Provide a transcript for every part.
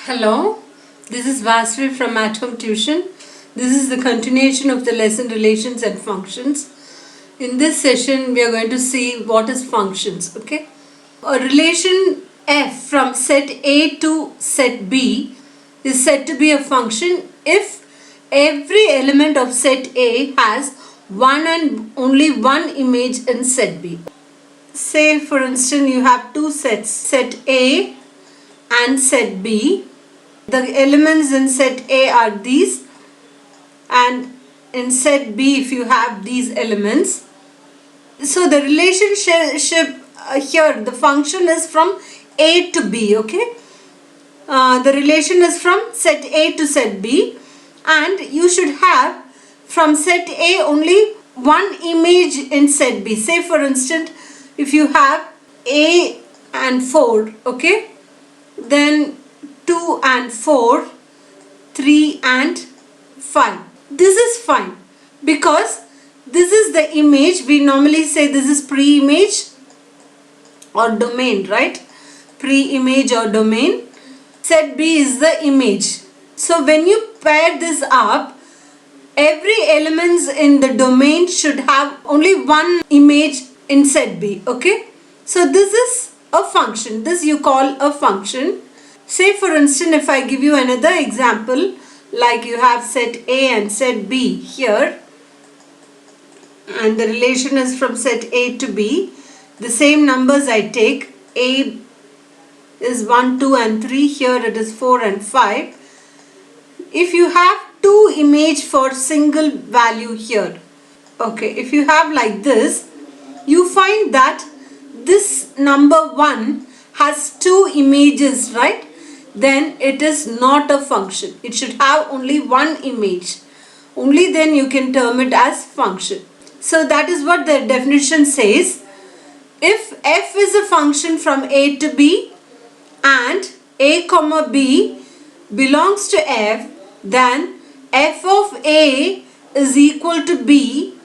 Hello, this is Vasri from At Home Tuition. This is the continuation of the lesson Relations and Functions. In this session, we are going to see what is functions, okay? A relation f from set A to set B is said to be a function if every element of set A has one and only one image in set B. Say for instance you have two sets, set A and set B. The elements in set A are these, and in set B if you have these elements. So the relationship here, the function is from A to B, okay? The relation is from set A to set B, and you should have from set A only one image in set B. Say for instance if you have A and 4, okay, then 2 and 4, 3 and 5. This is fine because this is the image. We normally say this is pre-image or domain, right? Pre-image or domain. Set B is the image. So when you pair this up, every elements in the domain should have only one image in set B, okay? So this is a function. This you call a function. Say for instance if I give you another example, like you have set A and set B here, and the relation is from set A to B. The same numbers I take. A is 1, 2 and 3. Here it is 4 and 5. If you have two image for single value here, okay, if you have like this, you find that this number 1 has two images, right? Then it is not a function. It should have only one image. Only then you can term it as function. So that is what the definition says. If f is a function from A to B and A comma B belongs to f, then f of A is equal to B,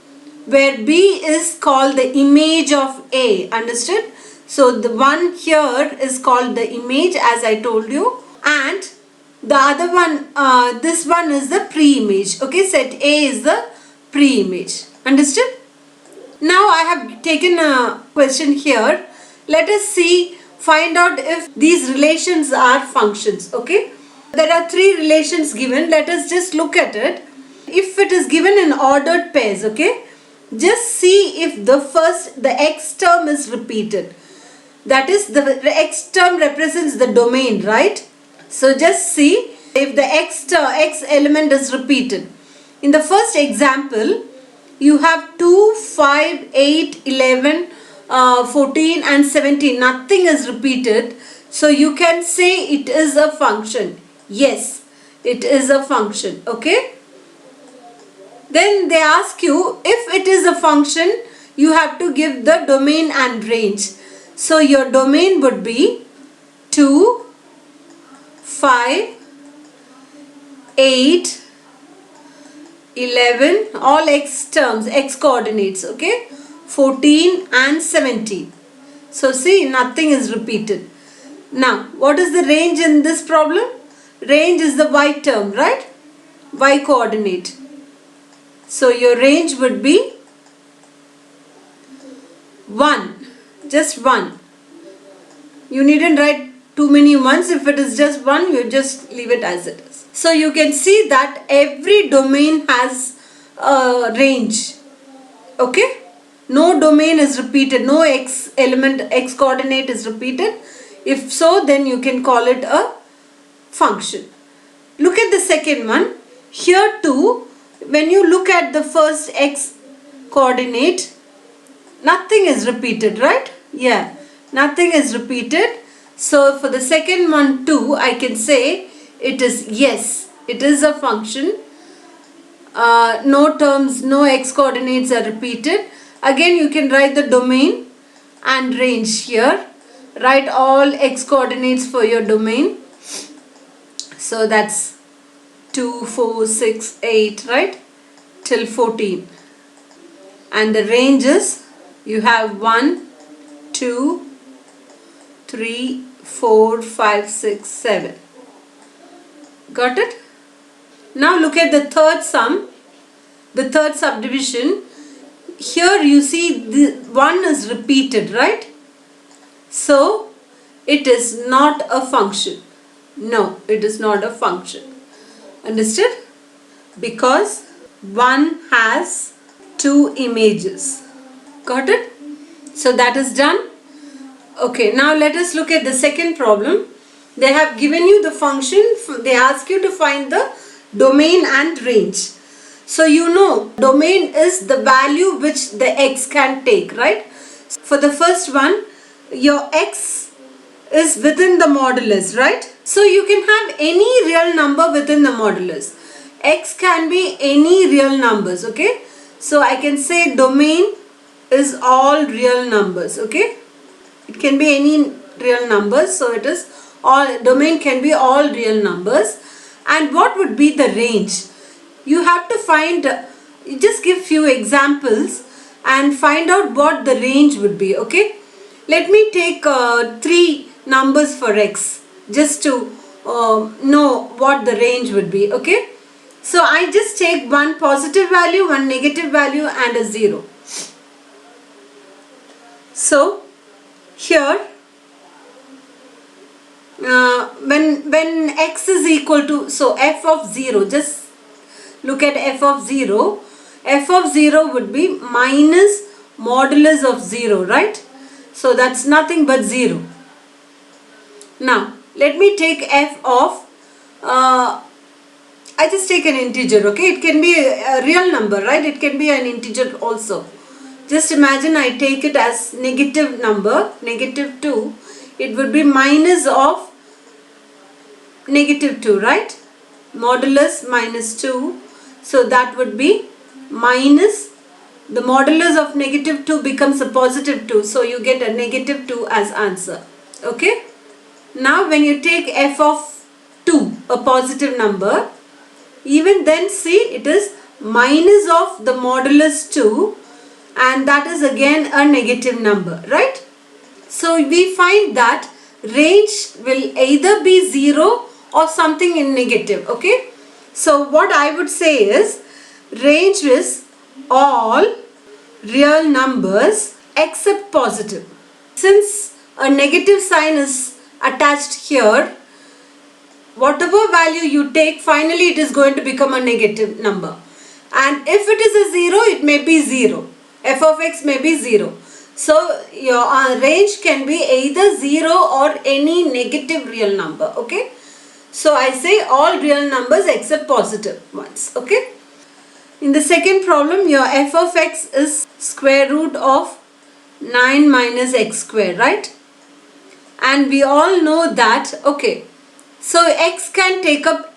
where B is called the image of A. Understood? So the one here is called the image, as I told you, and the other one, this one is the pre-image. Okay, set A is the pre-image. Understood? Now I have taken a question here. Let us see, find out if these relations are functions. Okay, there are three relations given. Let us just look at it. If it is given in ordered pairs, okay, just see if the x term is repeated. That is, the x term represents the domain, right? So just see if the x element is repeated. In the first example, you have 2, 5, 8, 11, 14 and 17. Nothing is repeated. So you can say it is a function. Yes, it is a function. Okay. Then they ask you, if it is a function, you have to give the domain and range. So your domain would be 2, 5, 8, 11, all x terms, x coordinates, okay, 14 and 17. So see, nothing is repeated. Now, what is the range in this problem? Range is the y term, right? Y coordinate. So your range would be 1, just 1. You needn't write too many ones. If it is just 1, you just leave it as it is. So you can see that every domain has a range. Okay? No domain is repeated. No x element, x coordinate is repeated. If so, then you can call it a function. Look at the second one. Here too, when you look at the first x coordinate, nothing is repeated, right? Yeah, nothing is repeated. So for the second one too, I can say it is yes, it is a function. No terms, no x coordinates are repeated. Again, you can write the domain and range here. Write all x coordinates for your domain. So that's 2, 4, 6, 8, right? Till 14. And the range is, you have 1, 2, 3, 4, 5, 6, 7. Got it? Now look at the third sum, the third subdivision. Here you see the 1 is repeated, right? So it is not a function. No, it is not a function. Understood? Because 1 has 2 images. Got it? So that is done. Okay, now let us look at the second problem. They have given you the function, they ask you to find the domain and range. So you know domain is the value which the x can take, right? For the first one, your x is within the modulus, right? So you can have any real number within the modulus. X can be any real numbers, okay? So I can say domain is all real numbers, okay? It can be any real numbers, so it is all, domain can be all real numbers. And what would be the range? You have to find, just give few examples and find out what the range would be, okay? Let me take 3 numbers for x just to know what the range would be, okay? So I just take one positive value, one negative value and a 0. So here when x is equal to, so f of 0, just look at f of 0. F of 0 would be minus modulus of 0, right? So that's nothing but 0. Now let me take f of I just take an integer, okay? It can be a real number, right? It can be an integer also. Just imagine I take it as negative number, negative 2. It would be minus of negative 2, right? Modulus minus 2. So that would be minus, the modulus of negative 2 becomes a positive 2. So you get a negative 2 as answer. Okay? Now when you take f of 2, a positive number, even then see it is minus of the modulus 2 and that is again a negative number, right? So we find that range will either be 0 or something in negative, okay? So what I would say is range is all real numbers except positive. Since a negative sign is attached here, whatever value you take, finally it is going to become a negative number. And if it is a 0, it may be 0. F of x may be 0. So your range can be either 0 or any negative real number, okay? So I say all real numbers except positive ones, okay? In the second problem, your f of x is square root of 9 minus x square, right? And we all know that, okay, so x can take up,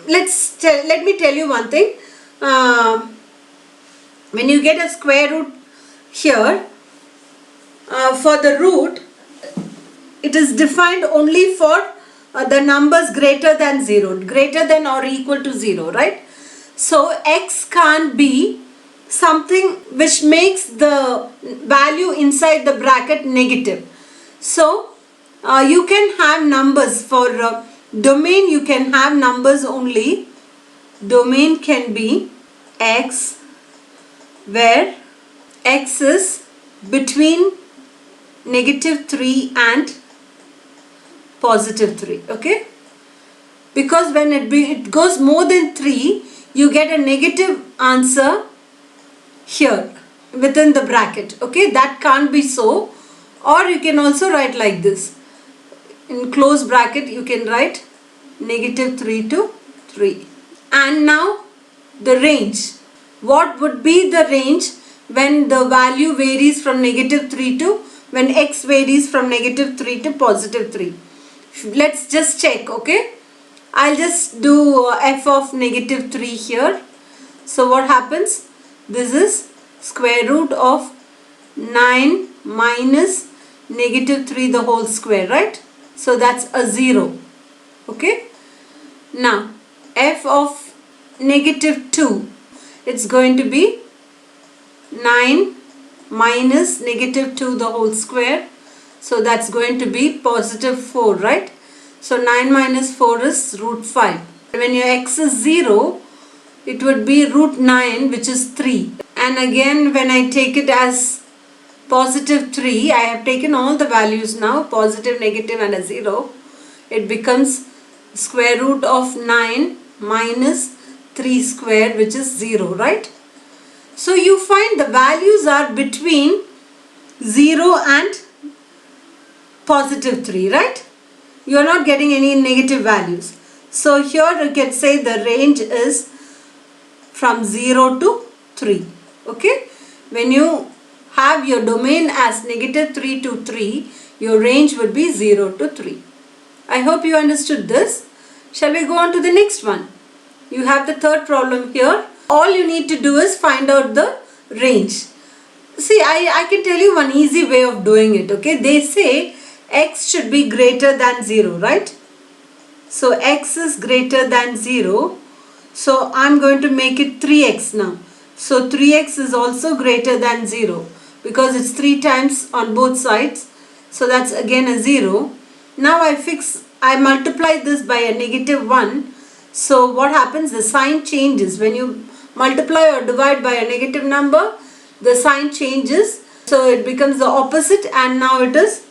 let me tell you one thing. When you get a square root here, for the root, it is defined only for the numbers greater than 0, greater than or equal to 0, right? So x can't be something which makes the value inside the bracket negative. So you can have numbers for domain, you can have numbers only. Domain can be x, where x is between negative 3 and positive 3, okay? Because when it goes more than 3, you get a negative answer here within the bracket, okay? That can't be so. Or you can also write like this. In close bracket, you can write negative 3 to 3. And now the range. What would be the range when the value varies from negative 3 to, when x varies from negative 3 to positive 3? Let's just check, okay? I'll just do f of negative 3 here. So what happens? This is square root of 9 minus negative 3 the whole square, right? So that's a 0, okay? Now f of negative 2, it's going to be 9 minus negative 2 the whole square. So that's going to be positive 4, right? So 9 minus 4 is root 5. When your x is 0, it would be root 9, which is 3. And again, when I take it as positive 3, I have taken all the values now, positive, negative and a 0. It becomes square root of 9 minus 3 squared, which is 0, right? So you find the values are between 0 and positive 3, right? You are not getting any negative values. So here you can say the range is from 0 to 3. Okay? When you have your domain as negative 3 to 3, your range would be 0 to 3. I hope you understood this. Shall we go on to the next one? You have the third problem here. All you need to do is find out the range. See, I can tell you one easy way of doing it. Okay? They say x should be greater than 0, right? So x is greater than 0. So I'm going to make it 3x now. So 3x is also greater than 0 because it's 3 times on both sides. So that's again a 0. Now I multiply this by a negative 1. So what happens? The sign changes. When you multiply or divide by a negative number, the sign changes. So it becomes the opposite and now it is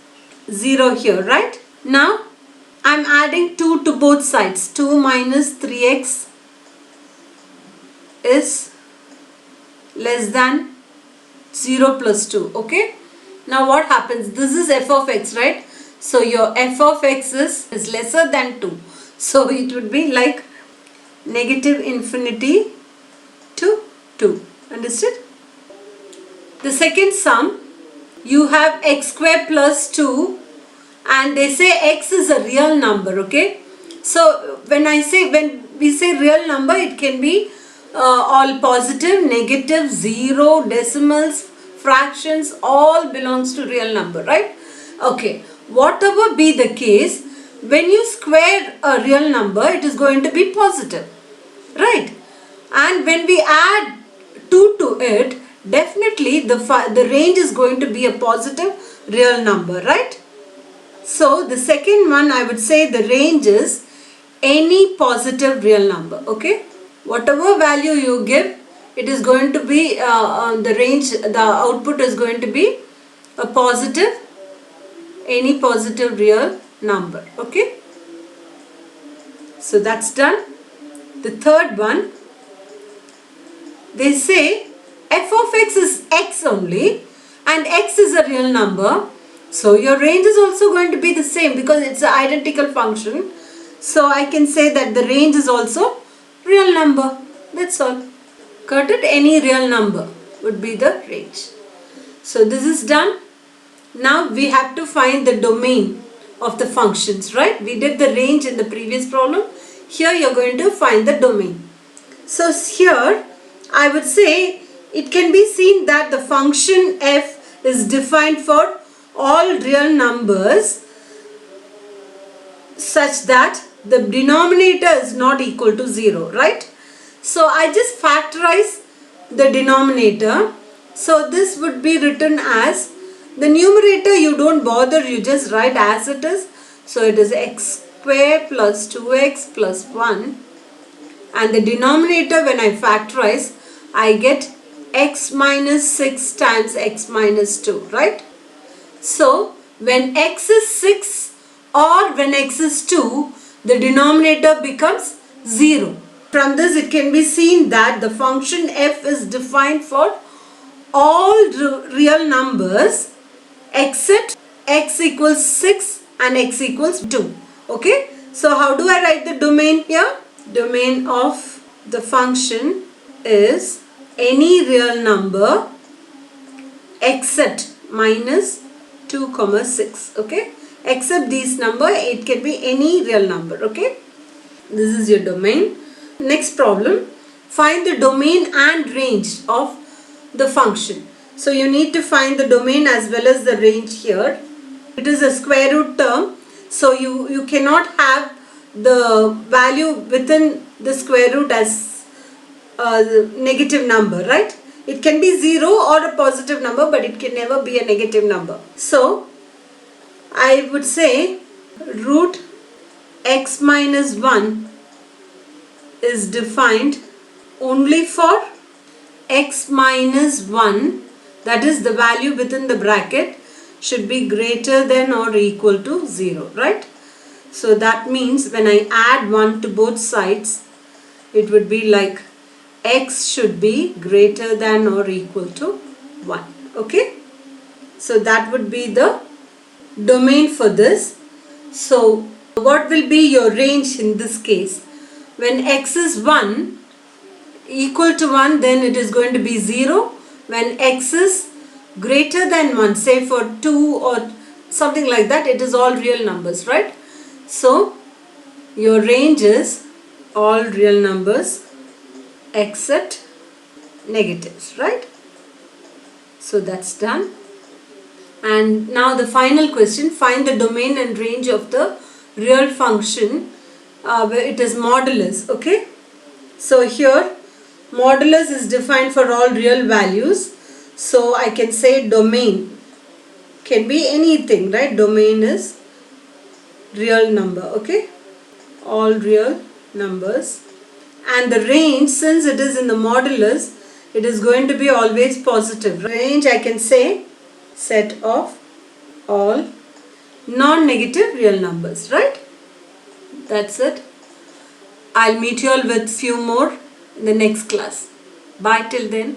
0 here, right? Now I'm adding 2 to both sides. 2 minus 3x is less than 0 plus 2. Okay? Now what happens? This is f of x, right? So your f of x is lesser than 2. So it would be like negative infinity to 2. Understood? The second sum, you have x square plus 2 and they say x is a real number. Okay? So when we say real number, it can be all positive, negative, 0, decimals, fractions, all belongs to real number, right? Okay, whatever be the case, when you square a real number, it is going to be positive, right? And when we add 2 to it, definitely the range is going to be a positive real number, right? So the second one, I would say the range is any positive real number. Okay? Whatever value you give, it is going to be the range, the output is going to be a positive, any positive real number. Okay? So that's done. The third one, they say f of x is x only and x is a real number. So your range is also going to be the same because it's an identical function. So I can say that the range is also real number. That's all. Got it? Any real number would be the range. So this is done. Now we have to find the domain of the functions, right? We did the range in the previous problem. Here you're going to find the domain. So here I would say it can be seen that the function f is defined for all real numbers such that the denominator is not equal to 0, right? So I just factorize the denominator. So this would be written as, the numerator you don't bother, you just write as it is. So it is x square plus 2x plus 1. And the denominator, when I factorize, I get x minus 6 times x minus 2, right? So when x is 6 or when x is 2, the denominator becomes 0. From this it can be seen that the function f is defined for all real numbers except x equals 6 and x equals 2. Okay? So how do I write the domain here? Domain of the function is any real number except minus 2, 6. Okay? Except these number, it can be any real number. Okay? This is your domain. Next problem, find the domain and range of the function. So you need to find the domain as well as the range here. It is a square root term. So you cannot have the value within the square root as a negative number, right? It can be 0 or a positive number, but it can never be a negative number. So I would say root x minus 1 is defined only for x minus 1, that is the value within the bracket should be greater than or equal to 0, right? So that means when I add 1 to both sides, it would be like x should be greater than or equal to 1. Okay? So that would be the domain for this. So what will be your range in this case? When x is 1 equal to 1, then it is going to be 0. When x is greater than 1, say for 2 or something like that, it is all real numbers, right? So your range is all real numbers except negatives, right? So that's done. And now the final question, find the domain and range of the real function where it is modulus. Okay, so here modulus is defined for all real values, so I can say domain can be anything, right? Domain is real number. Okay, all real numbers. And the range, since it is in the modulus, it is going to be always positive. Range, I can say set of all non-negative real numbers, right? That's it. I'll meet you all with few more in the next class. Bye till then.